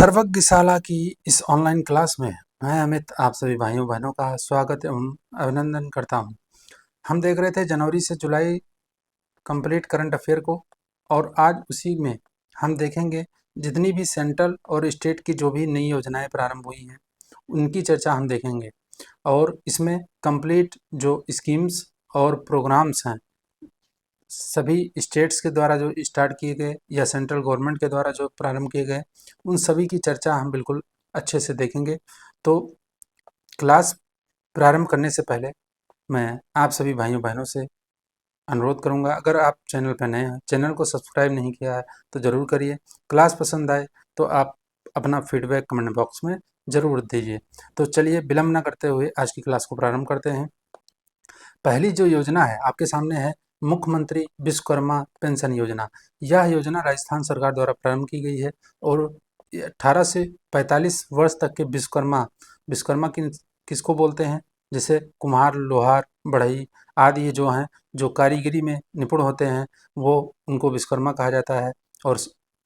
सर्वज्ञशाला की इस online class में मैं अमित आप सभी भाइयों बहनों का स्वागत एवं अभिनंदन करता हूं। हम देख रहे थे जनवरी से जुलाई कंप्लीट करंट अफेयर को, और आज उसी में हम देखेंगे जितनी भी सेंट्रल और स्टेट की जो भी नई योजनाएं प्रारंभ हुई हैं उनकी चर्चा हम देखेंगे। और इसमें कंप्लीट जो स्कीम्स और प्रोग्राम्स हैं सभी स्टेट्स के द्वारा जो स्टार्ट किए गए या सेंट्रल गवर्नमेंट के द्वारा जो प्रारंभ किए गए उन सभी की चर्चा हम बिल्कुल अच्छे से देखेंगे। तो क्लास प्रारंभ करने से पहले मैं आप सभी भाइयों बहनों से अनुरोध करूंगा, अगर आप चैनल पर नए हैं, चैनल को सब्सक्राइब नहीं किया है तो ज़रूर करिए। क्लास पसंद आए तो आप अपना फीडबैक कमेंट बॉक्स में ज़रूर दीजिए। तो चलिए विलम्ब न करते हुए आज की क्लास को प्रारंभ करते हैं। पहली जो योजना है आपके सामने है मुख्यमंत्री विश्वकर्मा पेंशन योजना। यह योजना राजस्थान सरकार द्वारा प्रारंभ की गई है और 18 से 45 वर्ष तक के विश्वकर्मा विश्वकर्मा किसको बोलते हैं, जैसे कुम्हार, लोहार, बढ़ई आदि ये जो हैं जो कारीगरी में निपुण होते हैं वो उनको विश्वकर्मा कहा जाता है। और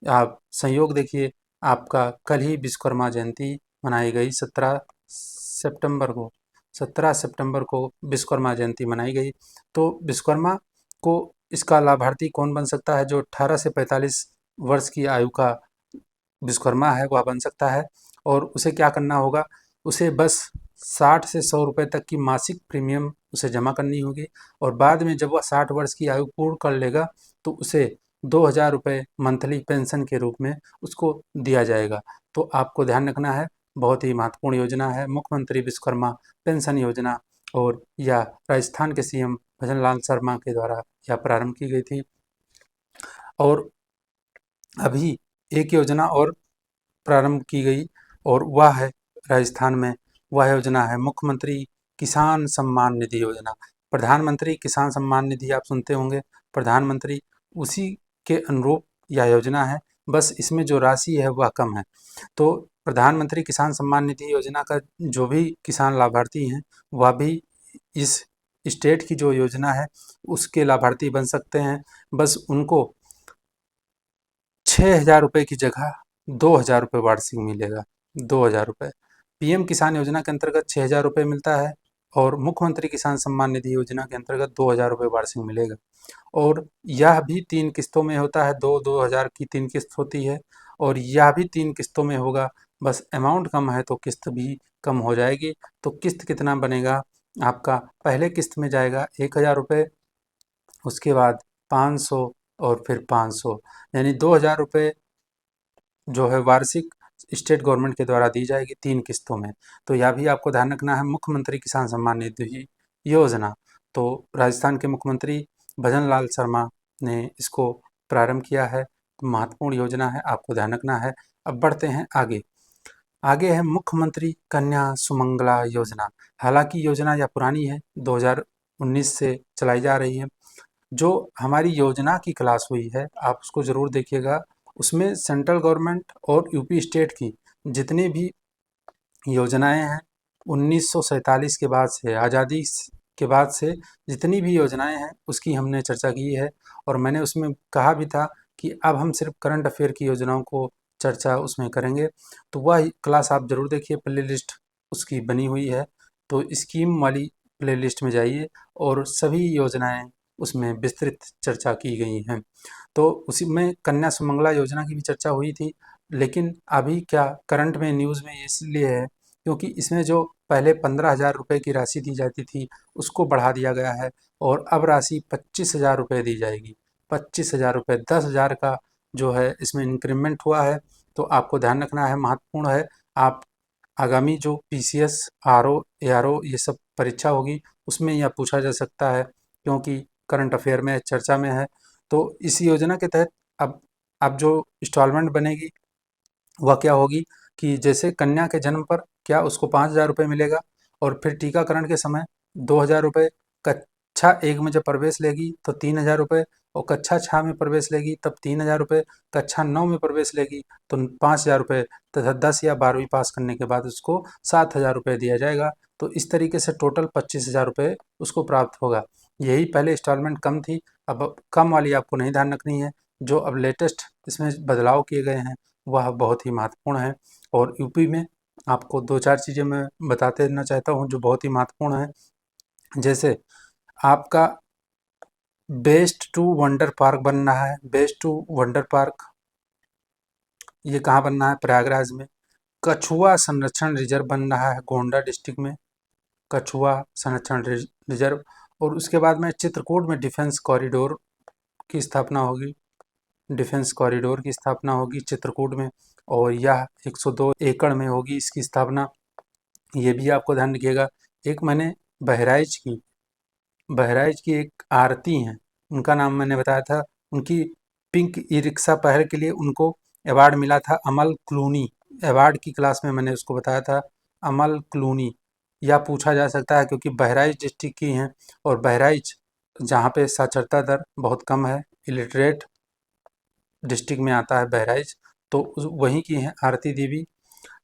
आप संयोग देखिए, आपका कल ही विश्वकर्मा जयंती मनाई गई 17 सितंबर को। 17 सितंबर को विश्वकर्मा जयंती मनाई गई। तो विश्वकर्मा को इसका लाभार्थी कौन बन सकता है? जो 18 से 45 वर्ष की आयु का विश्वकर्मा है वह बन सकता है। और उसे क्या करना होगा? उसे बस 60 से 100 रुपये तक की मासिक प्रीमियम उसे जमा करनी होगी, और बाद में जब वह 60 वर्ष की आयु पूर्ण कर लेगा तो उसे 2000 रुपये मंथली पेंशन के रूप में उसको दिया जाएगा। तो आपको ध्यान रखना है, बहुत ही महत्वपूर्ण योजना है मुख्यमंत्री विश्वकर्मा पेंशन योजना, और यह राजस्थान के सीएम भजन लाल शर्मा के द्वारा यह प्रारंभ की गई थी। और अभी एक योजना और प्रारंभ की गई और वह है राजस्थान में, वह योजना है मुख्यमंत्री किसान सम्मान निधि योजना। प्रधानमंत्री किसान सम्मान निधि आप सुनते होंगे, प्रधानमंत्री उसी के अनुरूप यह योजना है, बस इसमें जो राशि है वह कम है। तो प्रधानमंत्री किसान सम्मान निधि योजना का जो भी किसान लाभार्थी हैं वह भी इस स्टेट की जो योजना है उसके लाभार्थी बन सकते हैं। बस उनको 6,000 रुपये की जगह 2,000 रुपये वार्षिक मिलेगा। 2,000 रुपये पीएम किसान योजना के अंतर्गत 6,000 रुपये मिलता है, और मुख्यमंत्री किसान सम्मान निधि योजना के अंतर्गत 2,000 रुपये वार्षिक मिलेगा। और यह भी 3 किस्तों में होता है, 2-2 हज़ार की 3 किस्त होती है, और यह भी 3 किस्तों में होगा। बस अमाउंट कम है तो किस्त भी कम हो जाएगी। तो किस्त कितना बनेगा आपका? पहले किस्त में जाएगा 1,000 रुपये, उसके बाद 500 और फिर 500, यानी 2,000 रुपये जो है वार्षिक स्टेट गवर्नमेंट के द्वारा दी जाएगी 3 किस्तों में। तो यह भी आपको ध्यान रखना है, मुख्यमंत्री किसान सम्मान निधि योजना। तो राजस्थान के मुख्यमंत्री भजन लाल शर्मा ने इसको प्रारंभ किया है, तो महत्वपूर्ण योजना है, आपको ध्यान रखना है। अब बढ़ते हैं आगे। आगे है मुख्यमंत्री कन्या सुमंगला योजना। हालांकि योजना यह पुरानी है, 2019 से चलाई जा रही है। जो हमारी योजना की क्लास हुई है आप उसको ज़रूर देखिएगा, उसमें सेंट्रल गवर्नमेंट और यूपी स्टेट की जितनी भी योजनाएं हैं 1947 के बाद से, आज़ादी के बाद से जितनी भी योजनाएं हैं उसकी हमने चर्चा की है। और मैंने उसमें कहा भी था कि अब हम सिर्फ करंट अफेयर की योजनाओं को चर्चा उसमें करेंगे। तो वह क्लास आप ज़रूर देखिए, प्ले लिस्ट उसकी बनी हुई है। तो स्कीम वाली प्ले लिस्ट में जाइए और सभी योजनाएं उसमें विस्तृत चर्चा की गई हैं। तो उसी में कन्या सुमंगला योजना की भी चर्चा हुई थी, लेकिन अभी क्या करंट में न्यूज़ में इसलिए है क्योंकि इसमें जो पहले 15,000 रुपये की राशि दी जाती थी उसको बढ़ा दिया गया है, और अब राशि 25,000 रुपये दी जाएगी। 25,000 रुपये, 10,000 का जो है इसमें इंक्रीमेंट हुआ है। तो आपको ध्यान रखना है, महत्वपूर्ण है। आप आगामी जो पीसीएस, आरओ, एआरओ ये सब परीक्षा होगी उसमें यह पूछा जा सकता है, क्योंकि करंट अफेयर में चर्चा में है। तो इस योजना के तहत अब जो इंस्टॉलमेंट बनेगी वह क्या होगी कि जैसे कन्या के जन्म पर क्या उसको 5,000 रुपये मिलेगा, और फिर टीकाकरण के समय 2,000 रुपये, कक्षा 1 में जब प्रवेश लेगी तो 3,000 रुपये, और कक्षा 6 में प्रवेश लेगी तब 3,000 रुपये, कक्षा 9 में प्रवेश लेगी तो 5,000 रुपये, तथा 10 या 12वीं पास करने के बाद उसको 7,000 रुपये दिया जाएगा। तो इस तरीके से टोटल 25,000 रुपये उसको प्राप्त होगा। यही पहले इंस्टॉलमेंट कम थी, अब कम वाली आपको नहीं ध्यान रखनी है। जो अब लेटेस्ट इसमें बदलाव किए गए हैं वह बहुत ही महत्वपूर्ण है। और यूपी में आपको 2-4 चीज़ें मैं बताते देना चाहता हूँ जो बहुत ही महत्वपूर्ण है। जैसे आपका बेस्ट टू वंडर पार्क बन रहा है। बेस्ट टू वंडर पार्क ये कहाँ बनना है? प्रयागराज में। कछुआ संरक्षण रिजर्व बन रहा है गोंडा डिस्ट्रिक्ट में, कछुआ संरक्षण रिजर्व। और उसके बाद में चित्रकूट में डिफेंस कॉरिडोर की स्थापना होगी। डिफेंस कॉरिडोर की स्थापना होगी चित्रकूट में, और यह 102 एकड़ में होगी इसकी स्थापना। ये भी आपको ध्यान रखिएगा। एक मैंने बहराइच की बहराइच की एक आरती हैं, उनका नाम मैंने बताया था। उनकी पिंक ई रिक्शा पहल के लिए उनको अवार्ड मिला था, अमल क्लूनी अवार्ड की क्लास में मैंने उसको बताया था, अमल क्लूनी। यह पूछा जा सकता है क्योंकि बहराइच डिस्ट्रिक्ट की हैं, और बहराइच जहाँ पे साक्षरता दर बहुत कम है, इलिटरेट डिस्ट्रिक्ट में आता है बहराइच, तो वहीं की हैं आरती देवी।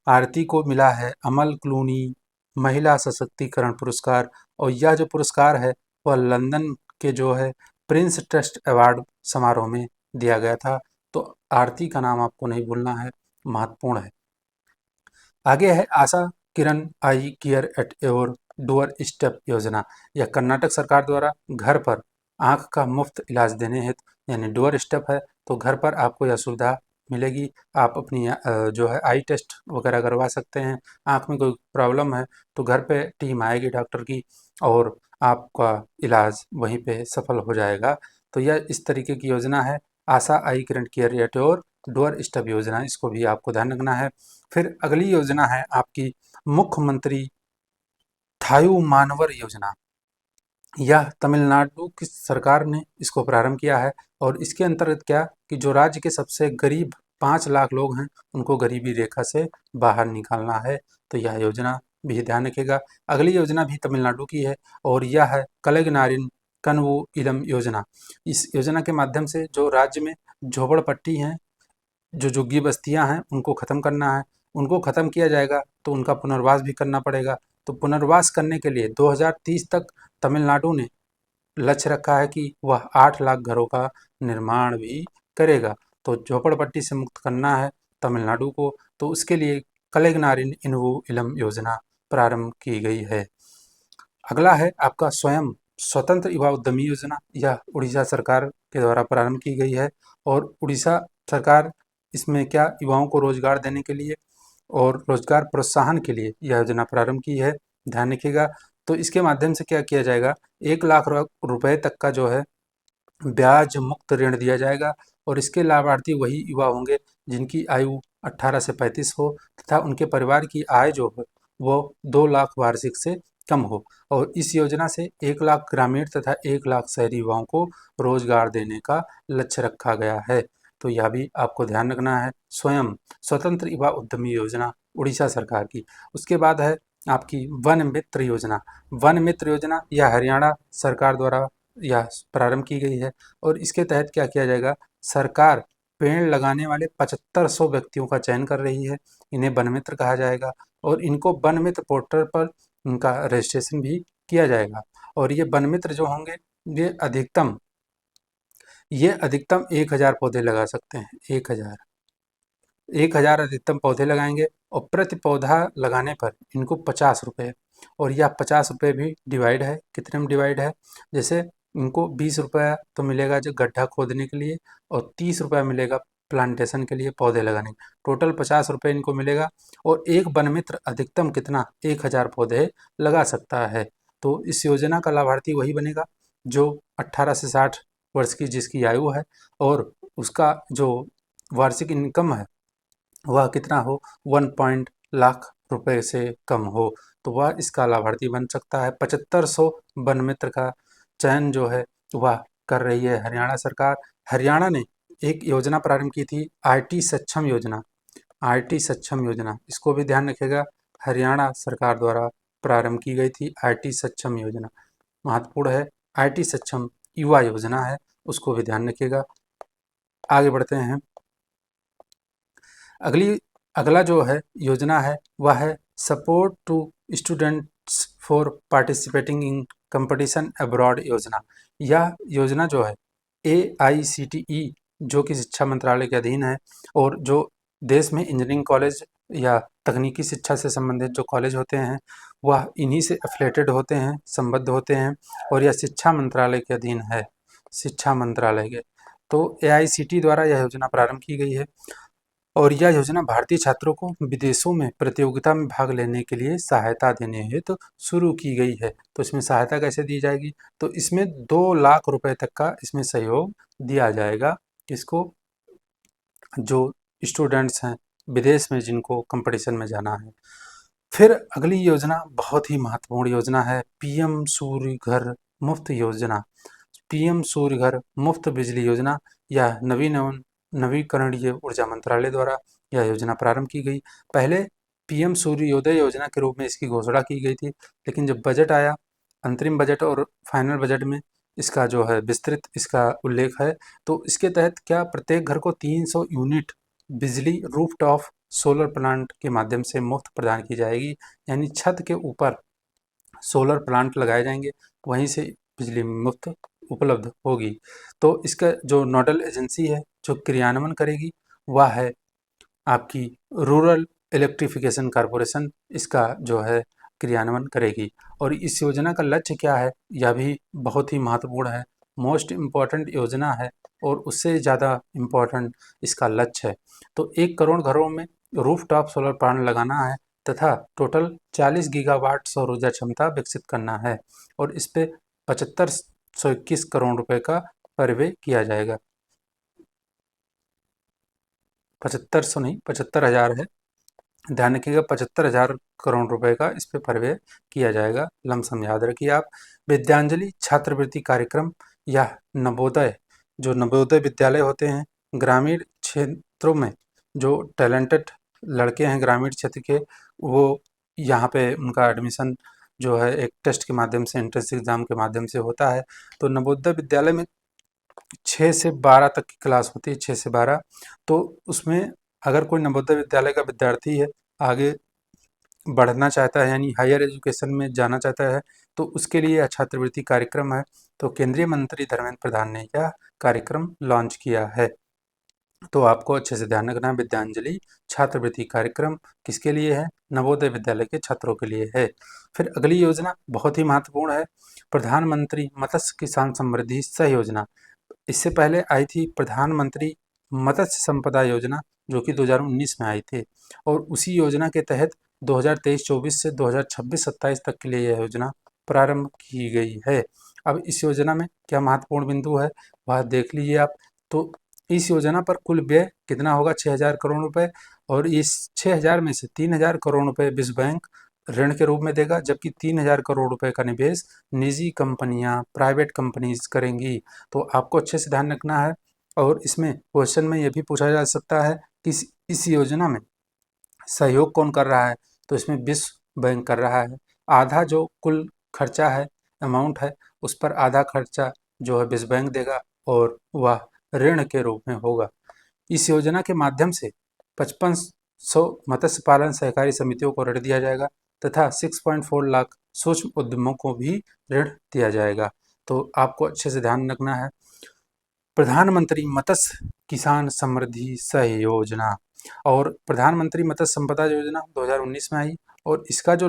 आरती को मिला है अमल क्लूनी महिला सशक्तिकरण पुरस्कार, और यह जो पुरस्कार है वह लंदन के जो है प्रिंस ट्रस्ट अवार्ड समारोह में दिया गया था। तो आरती का नाम आपको नहीं भूलना है, महत्वपूर्ण है। आगे है Asha Kiran eye care at your door step योजना। यह कर्नाटक सरकार द्वारा घर पर आँख का मुफ्त इलाज देने हेतु, यानी डोर स्टेप है, तो घर पर आपको यह सुविधा मिलेगी। आप अपनी जो है आई टेस्ट वगैरह करवा सकते हैं। आँख में कोई प्रॉब्लम है तो घर पे टीम आएगी डॉक्टर की, और आपका इलाज वहीं पे सफल हो जाएगा। तो यह इस तरीके की योजना है, Asha eye Kiran care at your door step योजना, इसको भी आपको ध्यान रखना है। फिर अगली योजना है आपकी मुख्यमंत्री थायु मानवर योजना। यह तमिलनाडु की सरकार ने इसको प्रारंभ किया है, और इसके अंतर्गत क्या कि जो राज्य के सबसे गरीब 5 लाख लोग हैं उनको गरीबी रेखा से बाहर निकालना है। तो यह योजना भी ध्यान रखिएगा। अगली योजना भी तमिलनाडु की है, और यह है कलगनारिन कनवु इलम योजना। इस योजना के माध्यम से जो राज्य में झोपड़पट्टी हैं, जो झुग्गी बस्तियां हैं, उनको ख़त्म करना है। उनको ख़त्म किया जाएगा तो उनका पुनर्वास भी करना पड़ेगा। तो पुनर्वास करने के लिए 2030 तक तमिलनाडु ने लक्ष्य रखा है कि वह 8 लाख घरों का निर्माण भी करेगा। तो झोपड़पट्टी से मुक्त करना है तमिलनाडु को, तो उसके लिए कलेगनारिन इनवू इलम योजना प्रारंभ की गई है। अगला है आपका स्वयं स्वतंत्र युवा उद्यमी योजना। यह उड़ीसा सरकार के द्वारा प्रारंभ की गई है, और उड़ीसा सरकार इसमें क्या युवाओं को रोजगार देने के लिए और रोजगार प्रोत्साहन के लिए यह योजना प्रारंभ की है, ध्यान रखिएगा। तो इसके माध्यम से क्या किया जाएगा, 1 लाख रुपए तक का जो है ब्याज मुक्त ऋण दिया जाएगा, और इसके लाभार्थी वही युवा होंगे जिनकी आयु 18 से 35 हो, तथा उनके परिवार की आय जो है वो 2 लाख वार्षिक से कम हो। और इस योजना से 1 लाख ग्रामीण तथा 1 लाख शहरी युवाओं को रोजगार देने का लक्ष्य रखा गया है। तो यह भी आपको ध्यान रखना है, स्वयं स्वतंत्र युवा उद्यमी योजना उड़ीसा सरकार की। उसके बाद है आपकी वन मित्र योजना। वन मित्र योजना यह हरियाणा सरकार द्वारा यह प्रारंभ की गई है, और इसके तहत क्या किया जाएगा, सरकार पेड़ लगाने वाले 7500 व्यक्तियों का चयन कर रही है। इन्हें वन मित्र कहा जाएगा, और इनको वन मित्र पोर्टल पर उनका रजिस्ट्रेशन भी किया जाएगा। और ये वन मित्र जो होंगे ये अधिकतम 1000 पौधे लगा सकते हैं। 1000 अधिकतम पौधे लगाएंगे, और प्रति पौधा लगाने पर इनको 50 रुपये, और यह 50 रुपये भी डिवाइड है, कितने में डिवाइड है, जैसे इनको 20 रुपया तो मिलेगा जो गड्ढा खोदने के लिए, और 30 रुपया मिलेगा प्लांटेशन के लिए पौधे लगाने के, टोटल 50 रुपये इनको मिलेगा। और एक वन मित्र अधिकतम कितना 1000 पौधे लगा सकता है। तो इस योजना का लाभार्थी वही बनेगा जो 18 से 60 वर्ष की जिसकी आयु है, और उसका जो वार्षिक इनकम है वह कितना हो 1 लाख रुपए से कम हो, तो वह इसका लाभार्थी बन सकता है। 7500 वन मित्र का चयन जो है वह कर रही है हरियाणा सरकार। हरियाणा ने एक योजना प्रारंभ की थी, आईटी सक्षम योजना। आईटी सक्षम योजना, इसको भी ध्यान रखिएगा, हरियाणा सरकार द्वारा प्रारंभ की गई थी आईटी सक्षम योजना, महत्वपूर्ण है। आईटी सक्षम युवा योजना है, उसको भी ध्यान रखिएगा। आगे बढ़ते हैं। अगला जो है योजना है वह है support to students for participating in competition abroad योजना। यह योजना जो है AICTE जो कि शिक्षा मंत्रालय के अधीन है, और जो देश में इंजीनियरिंग कॉलेज या तकनीकी शिक्षा से संबंधित जो कॉलेज होते हैं वह इन्हीं से एफिलेटेड होते हैं, संबद्ध होते हैं और यह शिक्षा मंत्रालय के अधीन है, शिक्षा मंत्रालय के। तो एआईसीटी द्वारा यह योजना प्रारंभ की गई है और यह योजना भारतीय छात्रों को विदेशों में प्रतियोगिता में भाग लेने के लिए सहायता देने हेतु शुरू की गई है। तो इसमें सहायता कैसे दी जाएगी? तो इसमें 2 लाख रुपए तक का इसमें सहयोग दिया जाएगा। किसको? जो स्टूडेंट्स हैं विदेश में जिनको कंपटीशन में जाना है। फिर अगली योजना बहुत ही महत्वपूर्ण योजना है, पीएम सूर्य घर मुफ्त योजना। पीएम सूर्य घर मुफ्त बिजली योजना या नवीकरणीय ऊर्जा मंत्रालय द्वारा यह योजना प्रारंभ की गई। पहले पीएम सूर्योदय योजना के रूप में इसकी घोषणा की गई थी, लेकिन जब बजट आया, अंतरिम बजट और फाइनल बजट में इसका जो है विस्तृत इसका उल्लेख है। तो इसके तहत क्या प्रत्येक घर को 300 यूनिट बिजली रूफटॉप सोलर प्लांट के माध्यम से मुफ्त प्रदान की जाएगी, यानी छत के ऊपर सोलर प्लांट लगाए जाएंगे, वहीं से बिजली मुफ्त उपलब्ध होगी। तो इसका जो नोडल एजेंसी है जो क्रियान्वयन करेगी वह है आपकी रूरल इलेक्ट्रिफिकेशन कॉरपोरेशन, इसका जो है क्रियान्वयन करेगी। और इस योजना का लक्ष्य क्या है, यह भी बहुत ही महत्वपूर्ण है, मोस्ट इम्पॉर्टेंट योजना है और उससे ज़्यादा इम्पॉर्टेंट इसका लक्ष्य है। तो 1 करोड़ घरों में रूफटॉप सोलर प्लांट लगाना है तथा टोटल 40 गीगावाट सौर ऊर्जा क्षमता विकसित करना है और इस पे 7521 करोड़ रुपए का सर्वे किया जाएगा। 7500 नहीं, 75,000 है, ध्यान रखिएगा। 75,000 करोड़ रुपए का इस पे सर्वे किया जाएगा, लमसम याद रखिए आप। विद्यांजलि छात्रवृत्ति कार्यक्रम या नवोदय, जो नवोदय विद्यालय होते हैं ग्रामीण क्षेत्रों में, जो टैलेंटेड लड़के हैं ग्रामीण क्षेत्र के, वो यहाँ पे उनका एडमिशन जो है एक टेस्ट के माध्यम से, एंट्रेंस एग्जाम के माध्यम से होता है। तो नवोदय विद्यालय में 6 से 12 तक की क्लास होती है, 6 से 12। तो उसमें अगर कोई नवोदय विद्यालय का विद्यार्थी है, आगे बढ़ना चाहता है यानी हायर एजुकेशन में जाना चाहता है, तो उसके लिए यह छात्रवृत्ति कार्यक्रम है। तो केंद्रीय मंत्री धर्मेंद्र प्रधान ने यह कार्यक्रम लॉन्च किया है। तो आपको अच्छे से ध्यान रखना है, विद्यांजलि छात्रवृत्ति कार्यक्रम किसके लिए है? नवोदय विद्यालय के छात्रों के लिए है। फिर अगली योजना बहुत ही महत्वपूर्ण है, प्रधानमंत्री मत्स्य किसान समृद्धि सह योजना। इससे पहले आई थी प्रधानमंत्री मत्स्य संपदा योजना, जो कि 2019 में आई थी और उसी योजना के तहत 2023-24 से 2026-27 तक के लिए यह योजना प्रारंभ की गई है। अब इस योजना में क्या महत्वपूर्ण बिंदु है वह देख लीजिए आप। तो इस योजना पर कुल व्यय कितना होगा? 6,000 करोड़ रुपए और इस 6,000 में से 3,000 करोड़ रुपए विश्व बैंक ऋण के रूप में देगा, जबकि 3,000 करोड़ रुपए का निवेश निजी कंपनियां, प्राइवेट कंपनीज करेंगी। तो आपको अच्छे से ध्यान रखना है। और इसमें क्वेश्चन में यह भी पूछा जा सकता है कि इस योजना में सहयोग कौन कर रहा है? तो इसमें विश्व बैंक कर रहा है। आधा जो कुल खर्चा है, अमाउंट है, उस पर आधा खर्चा जो है विश्व बैंक देगा और वह ऋण के रूप में होगा। इस योजना के माध्यम से 5500 मत्स्य पालन सहकारी समितियों को ऋण दिया जाएगा तथा 6.4 लाख सूक्ष्म उद्यमों को भी ऋण दिया जाएगा। तो आपको अच्छे से ध्यान रखना है, प्रधानमंत्री मत्स्य किसान समृद्धि सह योजना और प्रधानमंत्री मत्स्य संपदा योजना 2019 में आई और इसका जो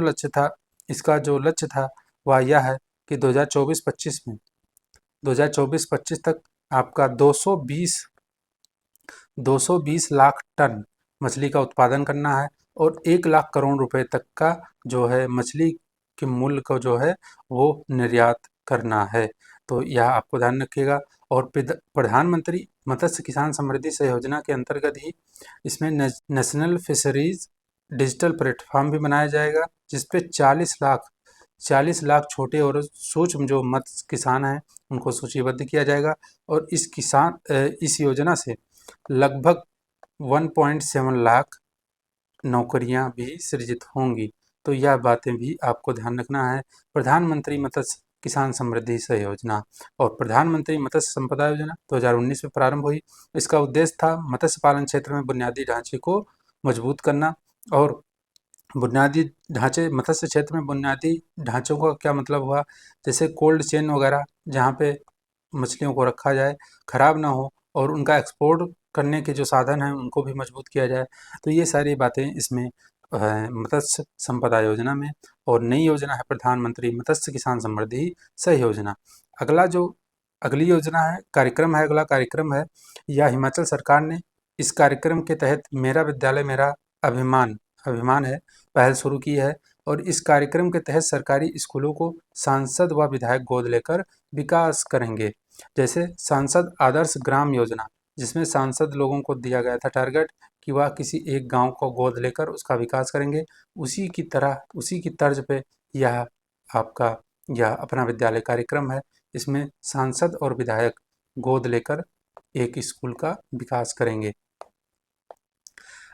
लक्ष्य था वह यह है कि 2024-25 में 2024-25 तक आपका 220 लाख टन मछली का उत्पादन करना है और 1 लाख करोड़ रुपए तक का जो है मछली के मूल्य को जो है वो निर्यात करना है। तो यह आपको ध्यान रखिएगा। और प्रधानमंत्री मत्स्य किसान समृद्धि सह योजना के अंतर्गत ही इसमें नेशनल फिशरीज डिजिटल प्लेटफॉर्म भी बनाया जाएगा, जिसपे 40 लाख छोटे और सूक्ष्म जो मत्स्य किसान हैं उनको सूचीबद्ध किया जाएगा और इस योजना से लगभग 1.7 लाख नौकरियां भी सृजित होंगी। तो यह बातें भी आपको ध्यान रखना है। प्रधानमंत्री मत्स्य किसान समृद्धि सह योजना और प्रधानमंत्री मत्स्य संपदा योजना 2019 में प्रारंभ हुई। इसका उद्देश्य था मत्स्य पालन क्षेत्र में बुनियादी ढांचे को मजबूत करना। और बुनियादी ढांचे, मत्स्य क्षेत्र में बुनियादी ढांचों का क्या मतलब हुआ? जैसे कोल्ड चेन वगैरह, जहाँ पे मछलियों को रखा जाए, खराब ना हो और उनका एक्सपोर्ट करने के जो साधन हैं उनको भी मजबूत किया जाए। तो ये सारी बातें इसमें मत्स्य संपदा योजना में। और नई योजना है प्रधानमंत्री मत्स्य किसान समृद्धि सह योजना। अगला जो अगली योजना है, कार्यक्रम है, अगला कार्यक्रम है, यह हिमाचल सरकार ने इस कार्यक्रम के तहत मेरा विद्यालय मेरा अभिमान अभिमान है पहल शुरू की है। और इस कार्यक्रम के तहत सरकारी स्कूलों को सांसद व विधायक गोद लेकर विकास करेंगे। जैसे सांसद आदर्श ग्राम योजना, जिसमें सांसद लोगों को दिया गया था टारगेट कि वह किसी एक गांव को गोद लेकर उसका विकास करेंगे। उसी की तर्ज पे यह आपका यह अपना विद्यालय कार्यक्रम है। इसमें सांसद और विधायक गोद लेकर एक स्कूल का विकास करेंगे।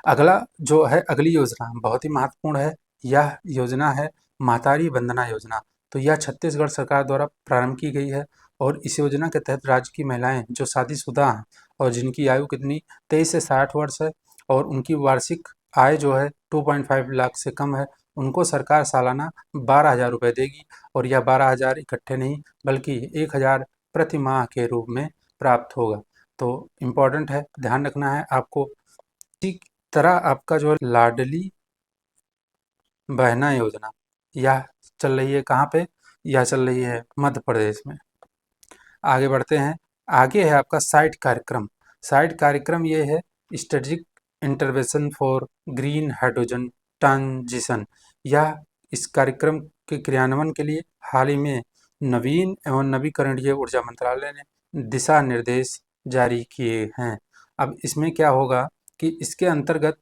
अगला जो है अगली योजना बहुत ही महत्वपूर्ण है। यह योजना है महतारी वंदना योजना। तो यह छत्तीसगढ़ सरकार द्वारा प्रारंभ की गई है। और इस योजना के तहत राज्य की महिलाएं जो शादीशुदा हैं और जिनकी आयु कितनी 23 से 60 वर्ष है और उनकी वार्षिक आय जो है 2.5 लाख से कम है, उनको सरकार सालाना 12,000 रुपये देगी। और यह 12,000 इकट्ठे नहीं बल्कि 1,000 प्रति माह के रूप में प्राप्त होगा। तो इम्पोर्टेंट है, ध्यान रखना है आपको। ठीक तरह आपका जो है लाडली बहना योजना, यह चल रही है कहाँ पे? यह चल रही है मध्य प्रदेश में। आगे बढ़ते हैं। आगे है आपका साइट कार्यक्रम। साइट कार्यक्रम ये है strategic intervention for green hydrogen transition. यह इस कार्यक्रम के क्रियान्वयन के लिए हाल ही में नवीन एवं नवीकरणीय ऊर्जा मंत्रालय ने दिशा निर्देश जारी किए हैं। अब इसमें क्या होगा कि इसके अंतर्गत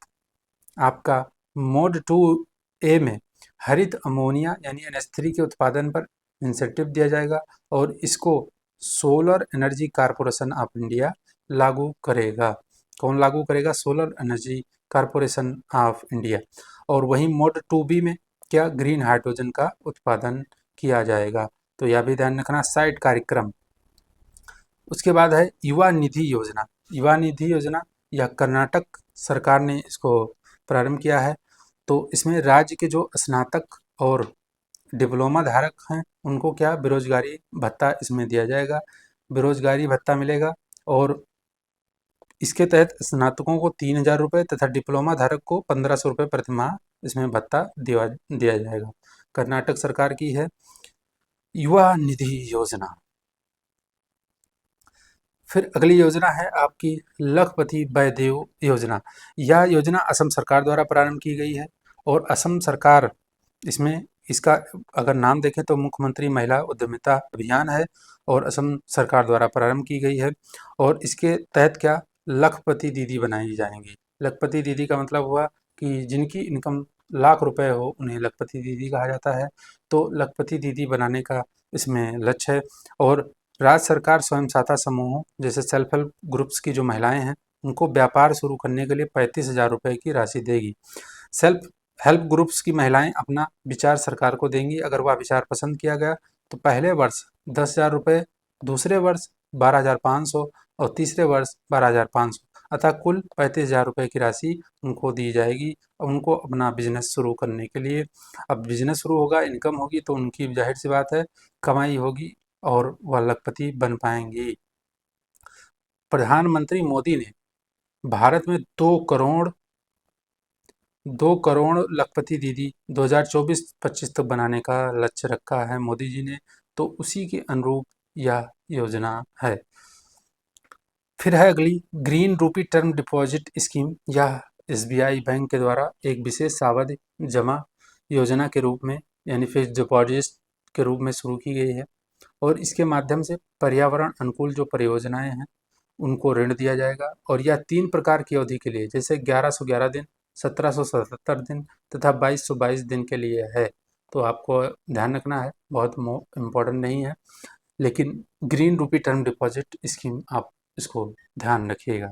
आपका मोड 2A में हरित अमोनिया यानी NH3 के उत्पादन पर इंसेंटिव दिया जाएगा और इसको solar energy corporation of India लागू करेगा। कौन लागू करेगा? Solar energy corporation of India. और वहीं मोड 2B में क्या ग्रीन हाइड्रोजन का उत्पादन किया जाएगा। तो यह भी ध्यान रखना साइट कार्यक्रम। उसके बाद है युवा निधि योजना। युवा निधि योजना यह कर्नाटक सरकार ने इसको प्रारंभ किया है। तो इसमें राज्य के जो स्नातक और डिप्लोमा धारक हैं उनको क्या बेरोजगारी भत्ता इसमें दिया जाएगा, बेरोजगारी भत्ता मिलेगा। और इसके तहत स्नातकों को 3,000 रुपये तथा डिप्लोमा धारक को 1,500 रुपये प्रति माह इसमें भत्ता दिया जाएगा। कर्नाटक सरकार की है युवा निधि योजना। फिर अगली योजना है आपकी लखपति वैदेव योजना। यह योजना असम सरकार द्वारा प्रारंभ की गई है। और असम सरकार इसमें इसका अगर नाम देखें तो मुख्यमंत्री महिला उद्यमिता अभियान है और असम सरकार द्वारा प्रारंभ की गई है। और इसके तहत क्या लखपति दीदी बनाई जाएंगी। लखपति दीदी का मतलब हुआ कि जिनकी इनकम लाख रुपए हो उन्हें लखपति दीदी कहा जाता है। तो लखपति दीदी बनाने का इसमें लक्ष्य है। और राज्य सरकार स्वयं सहायता समूहों जैसे सेल्फ हेल्प ग्रुप्स की जो महिलाएं हैं उनको व्यापार शुरू करने के लिए 35,000 रुपये की राशि देगी। सेल्फ हेल्प ग्रुप्स की महिलाएं अपना विचार सरकार को देंगी। अगर वह विचार पसंद किया गया तो पहले वर्ष 10,000 रुपये, दूसरे वर्ष 12,500 और तीसरे वर्ष 12,500 अतः कुल 35,000 रुपये की राशि उनको दी जाएगी। उनको अपना बिजनेस शुरू करने के लिए। अब बिजनेस शुरू होगा, इनकम होगी तो उनकी जाहिर सी बात है कमाई होगी और वह लखपति बन पाएंगी। प्रधानमंत्री मोदी ने भारत में 2 करोड़ लखपति दीदी 2024-25 तक बनाने का लक्ष्य रखा है मोदी जी ने। तो उसी के अनुरूप यह योजना है। फिर है अगली ग्रीन रूपी टर्म डिपॉजिट स्कीम। यह SBI बैंक के द्वारा एक विशेष सावधि जमा योजना के रूप में यानी फिक्स्ड डिपॉजिट के रूप में शुरू की गई है। और इसके माध्यम से पर्यावरण अनुकूल जो परियोजनाएं हैं उनको ऋण दिया जाएगा। और यह 3 प्रकार की अवधि के लिए जैसे 1111 दिन, 1777 दिन तथा 2222 दिन के लिए है। तो आपको ध्यान रखना है, बहुत इम्पोर्टेंट नहीं है, लेकिन ग्रीन रूपी टर्म डिपॉजिट स्कीम आप इसको ध्यान रखिएगा।